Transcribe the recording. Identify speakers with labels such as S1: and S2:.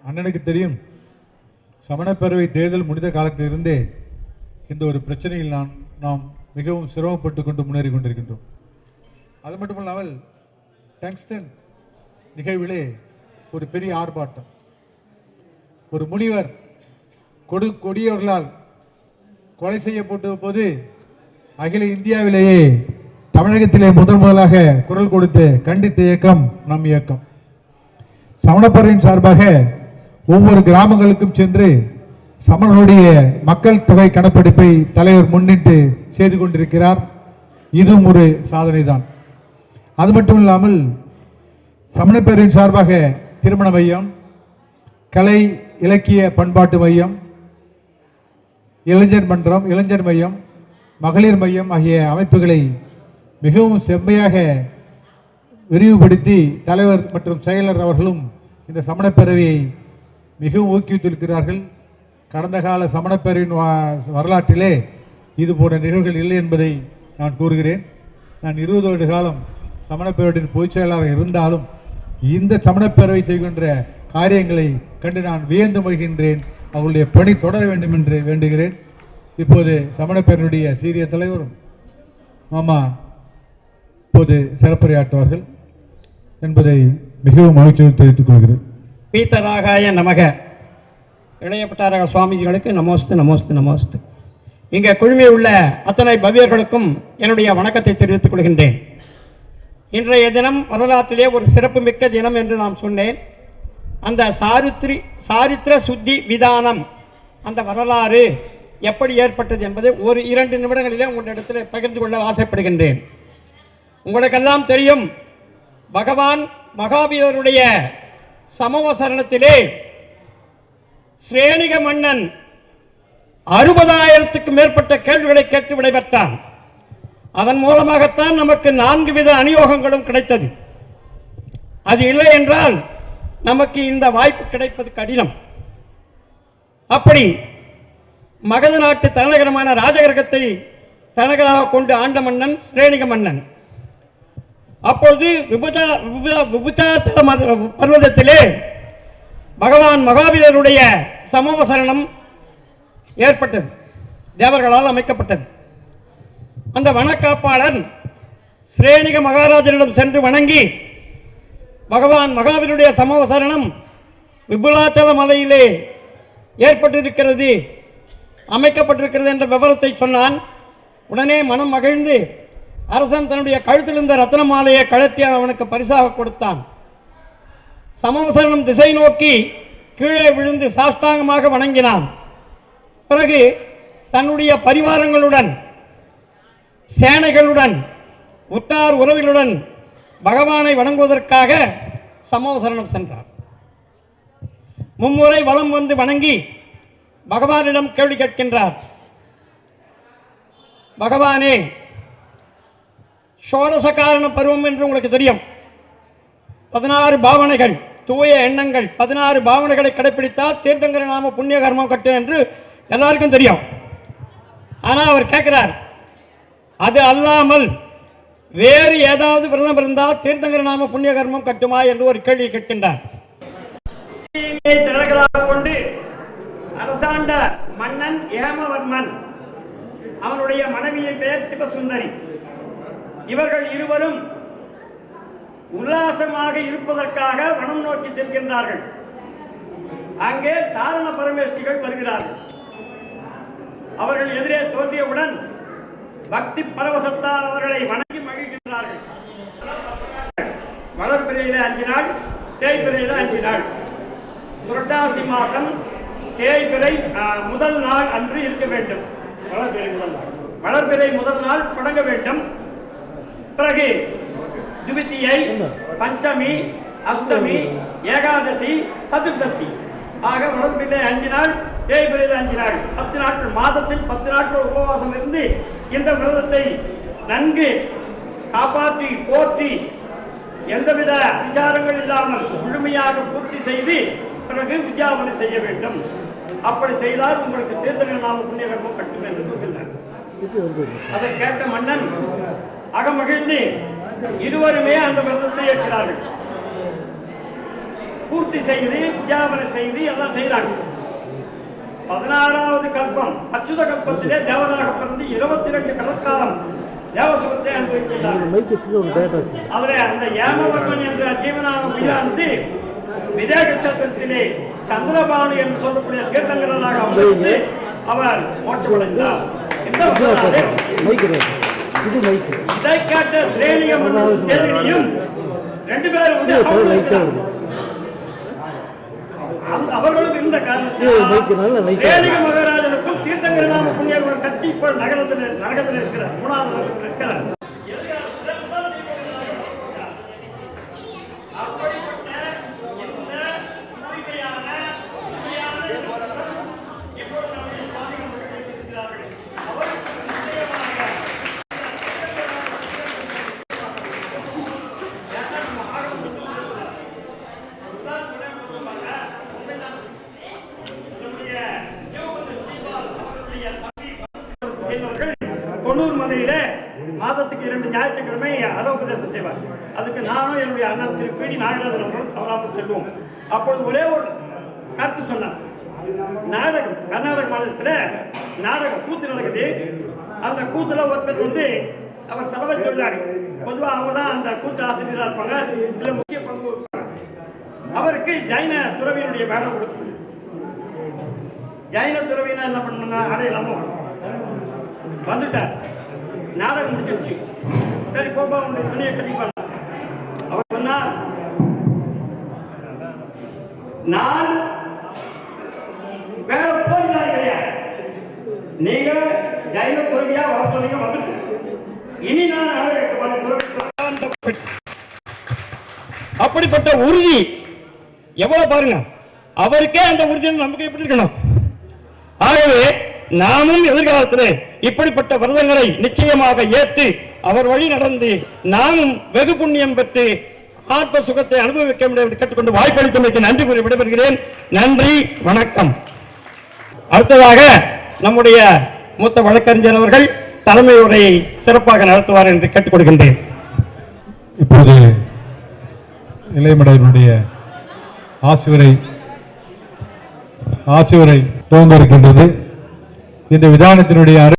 S1: அண்ணனுக்கு தெரியும், சமணப்பேரவை தேர்தல் முடிந்த காலத்திலிருந்தே இந்த ஒரு பிரச்சனையில் நாம் மிகவும் சிரமப்பட்டு கொண்டு முன்னேறி கொண்டிருக்கின்றோம். அது மட்டுமல்லாமல் டங்ஸ்டன் நிகழ்விலே ஒரு பெரிய ஆர்ப்பாட்டம், ஒரு முனிவர் கொடியவர்களால் கொலை செய்யப்பட்ட போது அகில இந்தியாவிலேயே தமிழகத்திலே முதலாக குரல் கொடுத்து கண்டித்த இயக்கம் நம் இயக்கம். சமணப்பேரவையின் சார்பாக ஒவ்வொரு கிராமங்களுக்கும் சென்று சமணனுடைய மக்கள் தொகை கணக்கெடுப்பை தலைவர் முன்னிட்டு செய்து கொண்டிருக்கிறார். இதுவும் ஒரு சாதனை தான். அது மட்டும் இல்லாமல் சமணப்பேரவையின் சார்பாக திருமண மையம், கலை இலக்கிய பண்பாட்டு மையம், இளைஞர் மன்றம், இளைஞர் மையம், மகளிர் மையம் ஆகிய அமைப்புகளை மிகவும் செம்மையாக விரிவுபடுத்தி தலைவர் மற்றும் செயலர் அவர்களும் இந்த சமணப்பேரவையை மிகவும் ஊக்குவித்திருக்கிறார்கள். கடந்த கால சமணப்பேரவையின் வரலாற்றிலே இது போன்ற நிகழ்வுகள் இல்லை என்பதை நான் கூறுகிறேன். நான் 20 வருட காலம் சமணப்பேரவையின் பொதுச் செயலாளர் இருந்தாலும் இந்த சமணப்பேரவை செய்கின்ற காரியங்களை கண்டு நான் வியந்து மகிழ்கின்றேன். அவர்களுடைய பணி தொடர வேண்டும் என்று வேண்டுகிறேன். இப்போது சமணப்பேரவையுடைய சீரிய தலைவரும் மாமா இப்போது சிறப்புரையாற்றுவார்கள் என்பதை மிகவும் மகிழ்ச்சியோடு தெரிவித்துக் கொள்கிறேன்.
S2: பீத்தராகாய நமக. இளையப்பட்டாரக சுவாமிஜிகளுக்கு நமோஸ்து நமோஸ்து நமோஸ்து. இங்கே குழுமி உள்ள அத்தனை பவ்யர்களுக்கும் என்னுடைய வணக்கத்தை தெரிவித்துக் கொள்கின்றேன். இன்றைய தினம் வரலாற்றிலே ஒரு சிறப்பு மிக்க தினம் என்று நான் சொன்னேன். அந்த சாரித்திர சுத்தி விதானம், அந்த வரலாறு எப்படி ஏற்பட்டது என்பதை ஒரு 2 நிமிடங்களிலே உங்களிடத்தில் பகிர்ந்து கொள்ள ஆசைப்படுகின்றேன். உங்களுக்கெல்லாம் தெரியும், பகவான் மகாவீரருடைய சமவசரணத்திலே ஸ்ரேனிக மன்னன் 60,000க்கும் மேற்பட்ட கேள்விகளை கேட்டு விடைபெற்றான். அதன் மூலமாகத்தான் நமக்கு 4 வித அநியோகங்களும் கிடைத்தது. அது இல்லை என்றால் நமக்கு இந்த வாய்ப்பு கிடைப்பது கடினம். அப்படி மகத நாட்டு தலைநகரமான ராஜகிரகத்தை தலைநகராக கொண்டு ஆண்ட மன்னன் ஸ்ரேனிக மன்னன். அப்பொழுது விபுச்சாச்சல பர்வதத்திலே பகவான் மகாவீரருடைய சமவசரணம் ஏற்பட்டது, தேவர்களால் அமைக்கப்பட்டது. அந்த வனக்காப்பாளன் ஸ்ரேனிக மகாராஜனிடம் சென்று வணங்கி, பகவான் மகாவீருடைய சமவசரணம் விபுலாச்சல மலையிலே ஏற்பட்டிருக்கிறது, அமைக்கப்பட்டிருக்கிறது என்ற விவரத்தை சொன்னான். உடனே மனம் மகிழ்ந்து அரசன் தன்னுடைய கழுத்தில் இருந்த ரத்ன மாலையை கழற்றி அவனுக்கு பரிசாக கொடுத்தான். சமவசரணம் திசை நோக்கி கீழே விழுந்து சாஷ்டாங்கமாக வணங்கினான். பிறகு தன்னுடைய பரிவாரங்களுடன், சேனைகளுடன், உற்றார் உறவிகளுடன் பகவானை வணங்குவதற்காக சமவசரணம் சென்றார். மும்முறை வலம் வந்து வணங்கி பகவானிடம் கேள்வி கேட்கின்றார். பகவானே, ஷோடச காரண பருவம் என்று உங்களுக்கு தெரியும். 16 பாவனைகள், தூய எண்ணங்கள், 16 பாவனைகளை கடைபிடித்தால் தீர்த்தங்கர நாம புண்ணிய கர்மம் கட்டு என்று எல்லாருக்கும் தெரியும். ஆனால் அவர் கேட்கிறார், அது அல்லாமல் வேறு ஏதாவது விரதம் இருந்தால் தீர்த்தங்கர நாம புண்ணிய கர்மம் கட்டுமா என்று ஒரு கேள்வி கேட்கின்றார். கொண்டு அரசாண்ட மன்னன் ஏமவர்மன், அவனுடைய மனைவியின் பெயர் சிவசுந்தரி. இவர்கள் இருவரும் உல்லாசமாக இருப்பதற்காக வனம் நோக்கி செல்கின்றார்கள். அங்கே சாரண பரமேஷ்டிகள் வருகிறார்கள். அவர்கள் எதிரே தோன்றியவுடன் பக்தி பரவசத்தால் அவர்களை வணங்கி மகிழ்கின்றார்கள். வளர்பிறையில 5 நாள், தேய்பிறையில 5 நாள். புரட்டாசி மாசம் தேய்பிறை முதல் நாள் அன்று இருக்க வேண்டும். வளர்பிறை முதல் நாள் தொடங்க வேண்டும். பிறகு துவித்தியை, பஞ்சமி, அஷ்டமி, ஏகாதசி, சதுர்தசி ஆக வளர்பிறை 5 நாள், தேய்பிறையில் 5 நாள், 10 நாட்கள். மாதத்தில் 10 நாட்கள் உபவாசம் இருந்து இந்த விரதத்தை நன்கு காப்பாற்றி போற்றி எந்தவித விசாரங்கள் இல்லாமல் முழுமையாக பூர்த்தி செய்து பிறகு வித்யாபனை செய்ய வேண்டும். அப்படி செய்தால் உங்களுக்கு தீர்த்தங்கர நாம புண்ணிய கர்மம் கட்டும் என்று கூறுகின்றார். அதை கேட்ட மன்னன் அகமகிழ்ந்து இருவருமே அந்த விரதத்தை ஏற்கிறார்கள். பூர்த்தி செய்து விஞ்ஞாபனை செய்து எல்லாம் செய்யறாங்க. 16வது கல்பம் அச்சுத கல்பத்திலே தேவராக பிறந்து 22 கடற்காலம் தேவசுகத்தை அனுபவிக்கிறார்கள். அதிலே அந்த ஏமவர்மன் என்ற ஜீவனான உயிரானது விதேக நட்சத்திரத்திலே சந்திரபானு என்று சொல்லக்கூடிய தீர்த்தங்கராக அமைந்து அவர் மோட்சமடைந்தார். இதை கேட்ட ஸ்ரேணியம் சேரணியும் 2 பேரும் அவர்களும் இந்த காரணத்தினால மகாராஜனுக்கும் தீர்த்தங்கரனாம புண்ணியவர் கட்டி இப்போ நகரத்தில் இருக்கிறார், 3வது நகரத்தில் இருக்கிறார். கொன்னூர் மதுரையில மாதத்துக்கு 2 ஞாயிற்றுக்கிழமை அரோபதேசம் செய்வார். அதுக்கு நானும் என்னுடைய அண்ணன் திருப்பி நாகராஜன் அவர்களும் தவறாமல் செல்வோம். அப்பொழுது ஒரே ஒரு கருத்து சொன்னார். நாடகம் கர்நாடக மாநிலத்தில் நாடகம் கூத்து நடக்குது. அந்த கூத்துல ஒருத்தர் அவர் சலவை தொழிலாளி. பொதுவாக அவங்க தான் அந்த கூத்து ஆசிரியராக இருப்பாங்க, இதுல முக்கிய பங்கு இருப்பாங்க. அவருக்கு ஜைன துறவியினுடைய வேலை கொடுக்குது. ஜைன துறவினா என்ன பண்ணாங்க, அடையலாமோ வந்துட்டார். நாடகம் முடிஞ்சிருச்சு. சரி போப்பா உங்களுடைய துணியை கட்டிப்பாங்க. அவர் சொன்னார், நான் வேற போகிறார் கிடையாது, நீங்க ஜைன துறவியா வர சொன்னீங்க, வந்துட்டு இனி நான் அப்படிப்பட்ட உறுதி எவ்வளவு பாருங்க. அவருக்கே அந்த உறுதி நமக்கு எப்படி இருக்கணும். ஆகவே நாமும் எதிர்காலத்தில் இப்படிப்பட்ட விரதங்களை நிச்சயமாக ஏற்று அவர் வழி நடந்து நாமும் வெகு புண்ணியம் பெற்று ஆத்ம சுகத்தை அனுபவிக்க முடியாது கேட்டுக்கொண்டு வாய்ப்பளித்தமைக்கு நன்றி கூறி விடைபெறுகிறேன். நன்றி, வணக்கம். அடுத்ததாக நம்முடைய மூத்த வழக்கறிஞர் அவர்கள் தலைமை உரையை சிறப்பாக நடத்துவார் என்று கேட்டுக்கொள்கின்றேன்.
S1: இப்போது இளையமடையினுடைய ஆசிவரை துவங்க இருக்கின்றது. இந்த விதானத்தினுடைய